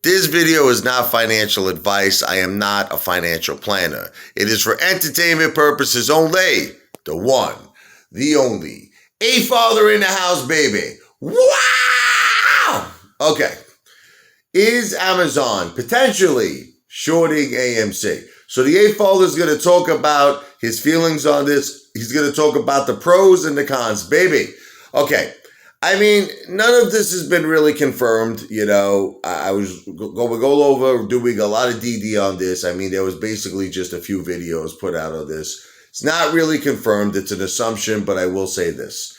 This video is not financial advice. I am not a financial planner. It is for entertainment purposes only. The one, the only. Apefather in the house, baby. Wow! Okay. Is Amazon potentially shorting AMC? So the Apefather is going to talk about his feelings on this. He's going to talk about the pros and the cons, baby. Okay. I mean, none of this has been really confirmed. You know, I was going over doing a lot of DD on this. I mean, there was basically just a few videos put out of this. It's not really confirmed. It's an assumption, but I will say this.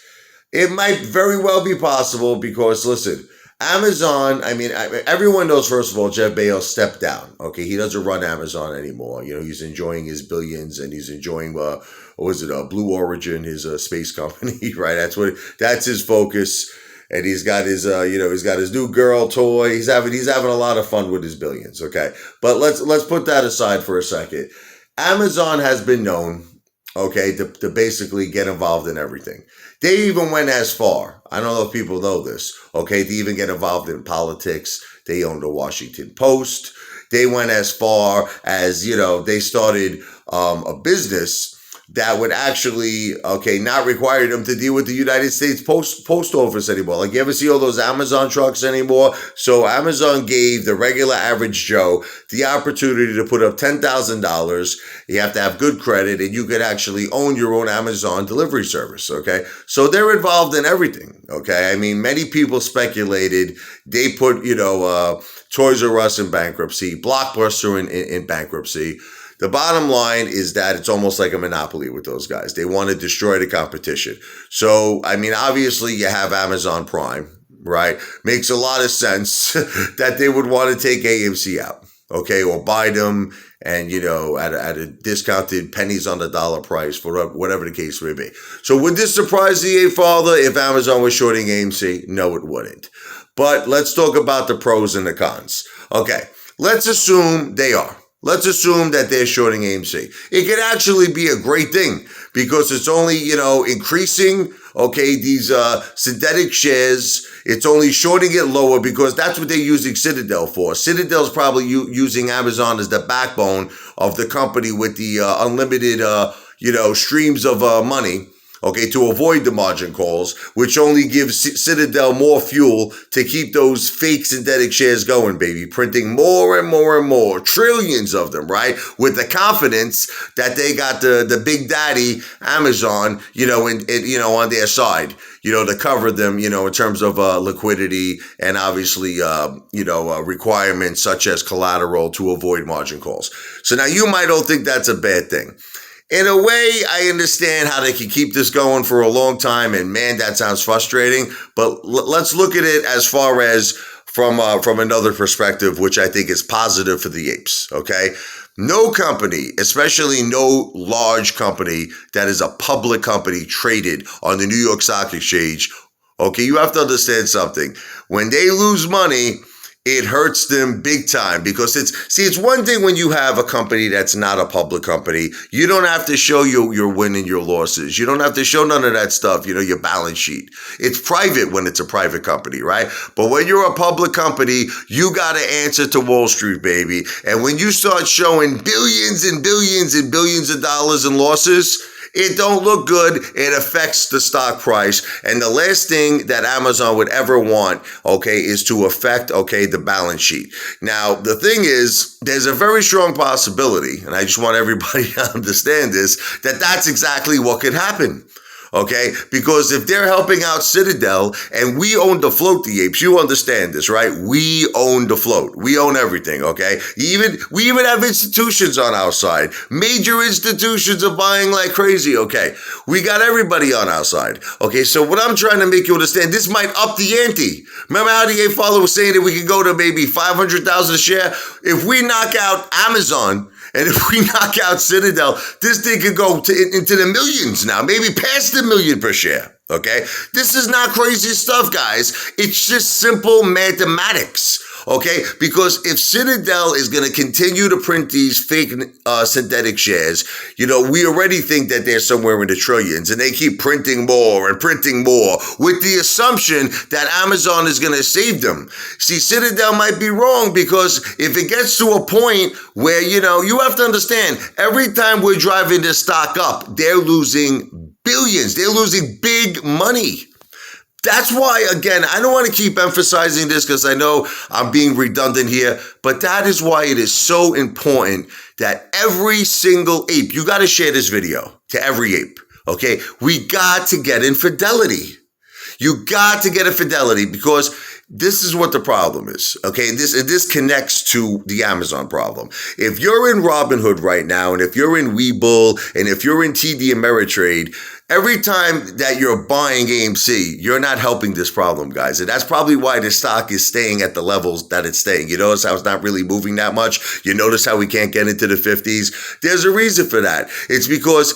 It might very well be possible because, listen, Amazon, I mean, everyone knows, first of all, Jeff Bezos stepped down. Okay, he doesn't run Amazon anymore. You know, he's enjoying his billions and he's enjoying, Blue Origin, his space company, right? That's his focus. And he's got his, he's got his new girl toy. He's having a lot of fun with his billions. Okay, but let's put that aside for a second. Amazon has been known, okay, to basically get involved in everything. They even went as far, I don't know if people know this, okay, to even get involved in politics. They owned the Washington Post. They went as far as, they started a business that would actually, not require them to deal with the United States Post Office anymore. Like, you ever see all those Amazon trucks anymore? So Amazon gave the regular average Joe the opportunity to put up $10,000. You have to have good credit, and you could actually own your own Amazon delivery service, okay? So they're involved in everything, okay? I mean, many people speculated they put, Toys R Us in bankruptcy, Blockbuster in bankruptcy. The bottom line is that it's almost like a monopoly with those guys. They want to destroy the competition. So, I mean, obviously you have Amazon Prime, right? Makes a lot of sense that they would want to take AMC out, okay? Or buy them and, at a discounted pennies on the dollar price for whatever the case may be. So would this surprise the Apefather if Amazon was shorting AMC? No, it wouldn't. But let's talk about the pros and the cons. Okay, let's assume they are. Let's assume that they're shorting AMC. It could actually be a great thing because it's only, increasing, these synthetic shares. It's only shorting it lower because that's what they're using Citadel for. Citadel's probably using Amazon as the backbone of the company with the unlimited, streams of money. Okay, to avoid the margin calls, which only gives Citadel more fuel to keep those fake synthetic shares going, baby, printing more and more and more, trillions of them, right? With the confidence that they got the big daddy Amazon, on their side, to cover them, in terms of liquidity and obviously, requirements such as collateral to avoid margin calls. So now you might all think that's a bad thing. In a way, I understand how they can keep this going for a long time, and man, that sounds frustrating. But let's look at it as far as from another perspective, which I think is positive for the apes, okay? No company, especially no large company that is a public company traded on the New York Stock Exchange, okay, you have to understand something. When they lose money, it hurts them big time because it's one thing when you have a company that's not a public company. You don't have to show your win and your losses. You don't have to show none of that stuff, your balance sheet. It's private when it's a private company, right? But when you're a public company, you got to answer to Wall Street, baby. And when you start showing billions and billions and billions of dollars in losses, it don't look good. It affects the stock price. And the last thing that Amazon would ever want, is to affect, the balance sheet. Now, the thing is, there's a very strong possibility, and I just want everybody to understand this, that's exactly what could happen. Okay, because if they're helping out Citadel and we own the float, the apes, you understand this, right? We own the float. We own everything, okay? We even have institutions on our side. Major institutions are buying like crazy, okay? We got everybody on our side, okay? So what I'm trying to make you understand, this might up the ante. Remember how the Apefather was saying that we could go to maybe 500,000 a share? If we knock out Amazon, and if we knock out Citadel, this thing could go into the millions now, maybe past the million per share, okay? This is not crazy stuff, guys. It's just simple mathematics, Okay, because if Citadel is going to continue to print these fake synthetic shares, we already think that they're somewhere in the trillions, and they keep printing more and printing more with the assumption that Amazon is going to save them. See, Citadel might be wrong, because if it gets to a point where, you have to understand, every time we're driving this stock up, they're losing billions. They're losing big money. That's why, again, I don't want to keep emphasizing this because I know I'm being redundant here, but that is why it is so important that every single ape, you got to share this video to every ape, okay? We got to get in Fidelity. You got to get in Fidelity, because this is what the problem is, okay? This connects to the Amazon problem. If you're in Robinhood right now, and if you're in Webull, and if you're in TD Ameritrade, every time that you're buying AMC, you're not helping this problem, guys. And that's probably why the stock is staying at the levels that it's staying. You notice how it's not really moving that much? You notice how we can't get into the 50s? There's a reason for that. It's because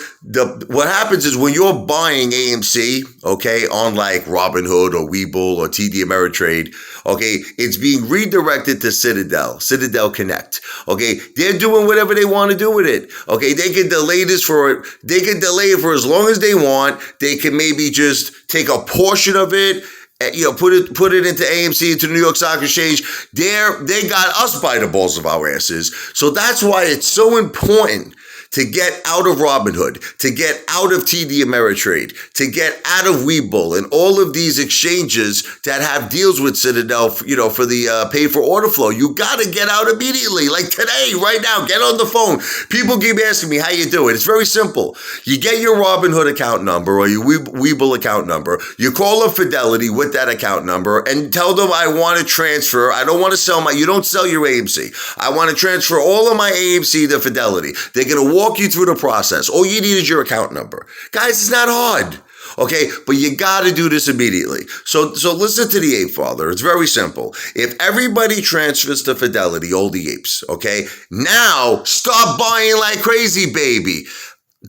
what happens is when you're buying AMC, okay, on like Robinhood or Webull or TD Ameritrade, okay, it's being redirected to Citadel Connect, okay? They're doing whatever they want to do with it, okay? They can delay this they can delay it for as long as they want. They can maybe just take a portion of it, put it into AMC, into the New York Stock Exchange. They got us by the balls of our asses. So that's why it's so important to get out of Robinhood, to get out of TD Ameritrade, to get out of Webull and all of these exchanges that have deals with Citadel, for the pay for order flow. You got to get out immediately, like today, right now. Get on the phone. People keep asking me how you do it. It's very simple. You get your Robinhood account number or your Webull account number. You call up Fidelity with that account number and tell them, I want to transfer. I don't want to sell you don't sell your AMC. I want to transfer all of my AMC to Fidelity. They're going to walk you through the process. All you need is your account number. Guys, it's not hard. Okay, but you got to do this immediately. So listen to the Apefather. It's very simple. If everybody transfers to Fidelity, all the apes, okay, now stop buying like crazy, baby.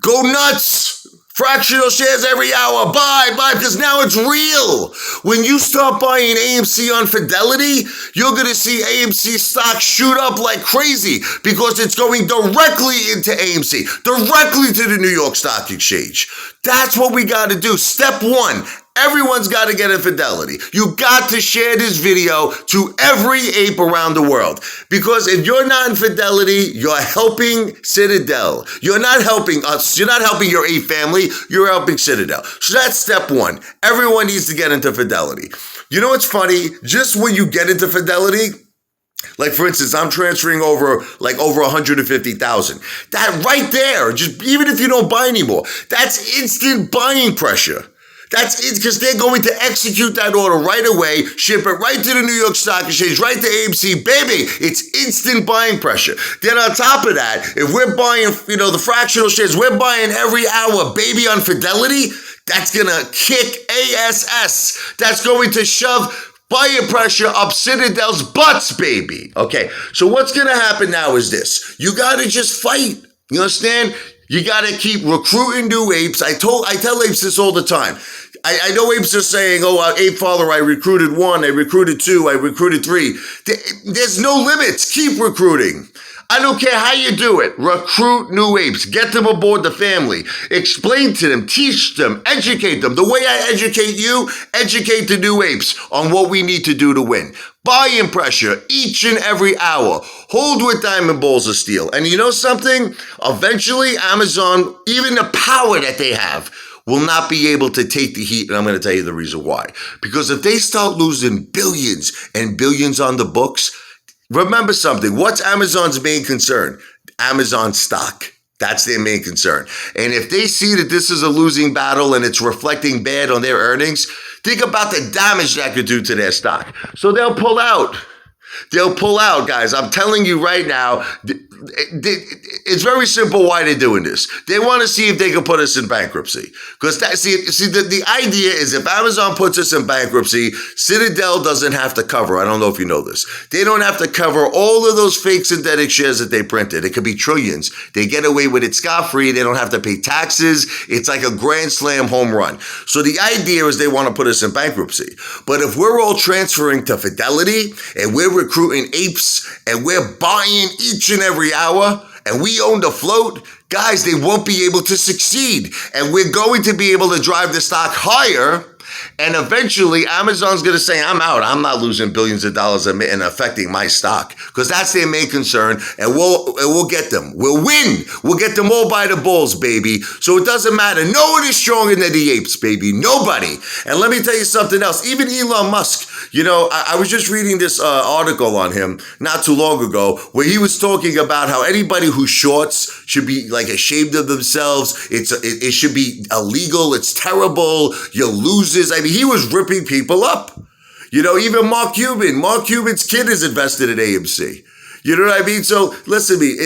Go nuts. Fractional shares every hour. Buy, because now it's real. When you start buying AMC on Fidelity, you're going to see AMC stock shoot up like crazy, because it's going directly into AMC, directly to the New York Stock Exchange. That's what we got to do. Step one. Everyone's got to get in Fidelity. You got to share this video to every ape around the world. Because if you're not in Fidelity, you're helping Citadel. You're not helping us. You're not helping your ape family. You're helping Citadel. So that's step one. Everyone needs to get into Fidelity. You know what's funny? Just when you get into Fidelity, like for instance, I'm transferring over 150,000. That right there, just even if you don't buy anymore, that's instant buying pressure. That's it, because they're going to execute that order right away, ship it right to the New York Stock Exchange, right to AMC. Baby, it's instant buying pressure. Then on top of that, if we're buying, the fractional shares, we're buying every hour, baby, on Fidelity, that's going to kick ASS. That's going to shove buyer pressure up Citadel's butts, baby. Okay, so what's going to happen now is this. You got to just fight. You understand? You got to keep recruiting new apes. I tell apes this all the time. I know apes are saying, Apefather, I recruited 1, I recruited 2, I recruited 3. There's no limits. Keep recruiting. I don't care how you do it. Recruit new apes. Get them aboard the family. Explain to them, teach them, educate them. The way I educate you, educate the new apes on what we need to do to win. Buy-in pressure each and every hour. Hold with diamond balls of steel. And you know something? Eventually, Amazon, even the power that they have, will not be able to take the heat. And I'm going to tell you the reason why. Because if they start losing billions and billions on the books, remember something. What's Amazon's main concern? Amazon stock. That's their main concern. And if they see that this is a losing battle and it's reflecting bad on their earnings, think about the damage that could do to their stock. So they'll pull out. They'll pull out, guys. I'm telling you right now, it's very simple why they're doing this. They want to see if they can put us in bankruptcy. Because the idea is if Amazon puts us in bankruptcy, Citadel doesn't have to cover. I don't know if you know this. They don't have to cover all of those fake synthetic shares that they printed. It could be trillions. They get away with it scot-free. They don't have to pay taxes. It's like a grand slam home run. So the idea is they want to put us in bankruptcy. But if we're all transferring to Fidelity and we're recruiting apes and we're buying each and every hour and we own the float, guys, they won't be able to succeed. And we're going to be able to drive the stock higher. And eventually, Amazon's going to say, I'm out. I'm not losing billions of dollars and affecting my stock, because that's their main concern. And we'll get them. We'll win. We'll get them all by the balls, baby. So it doesn't matter. No one is stronger than the apes, baby. Nobody. And let me tell you something else. Even Elon Musk, I was just reading this article on him not too long ago where he was talking about how anybody who shorts should be like ashamed of themselves. It should be illegal. It's terrible. You're losers. I mean, he was ripping people up. Even Mark Cuban. Mark Cuban's kid is invested in AMC. You know what I mean? So listen to me.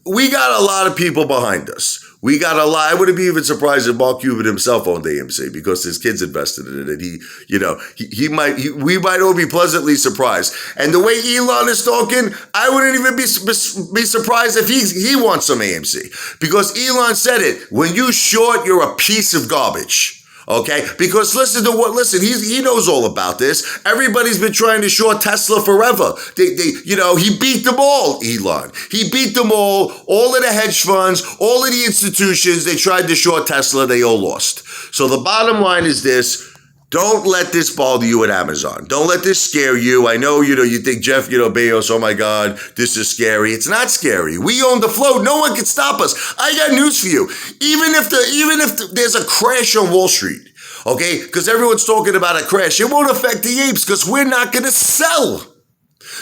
We got a lot of people behind us. We got a lot. I wouldn't be even surprised if Mark Cuban himself owned AMC because his kids invested in it, and we might all be pleasantly surprised. And the way Elon is talking, I wouldn't even be surprised if he wants some AMC, because Elon said it. When you short, you're a piece of garbage. Okay, because he knows all about this. Everybody's been trying to short Tesla forever. He beat them all, Elon. He beat them all of the hedge funds, all of the institutions. They tried to short Tesla, they all lost. So the bottom line is this. Don't let this bother you at Amazon. Don't let this scare you. I know, you think Jeff, Bezos, oh my God, this is scary. It's not scary. We own the float. No one can stop us. I got news for you. Even if there's a crash on Wall Street, okay, because everyone's talking about a crash, it won't affect the apes because we're not going to sell.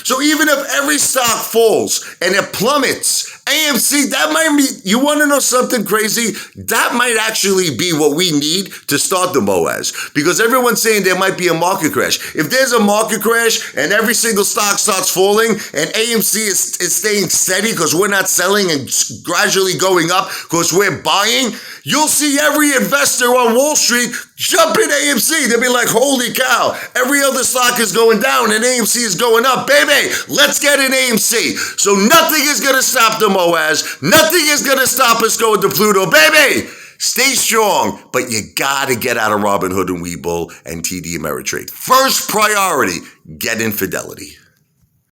So even if every stock falls and it plummets, AMC, that might be, you want to know something crazy? That might actually be what we need to start the MOAS, because everyone's saying there might be a market crash. If there's a market crash and every single stock starts falling and AMC is staying steady because we're not selling and gradually going up because we're buying, you'll see every investor on Wall Street jump in AMC. They'll be like, holy cow, every other stock is going down and AMC is going up. Baby, let's get in AMC. So nothing is going to stop the MOAS. Nothing is going to stop us going to Pluto. Baby, stay strong, but you got to get out of Robinhood and Webull and TD Ameritrade. First priority, get in Fidelity.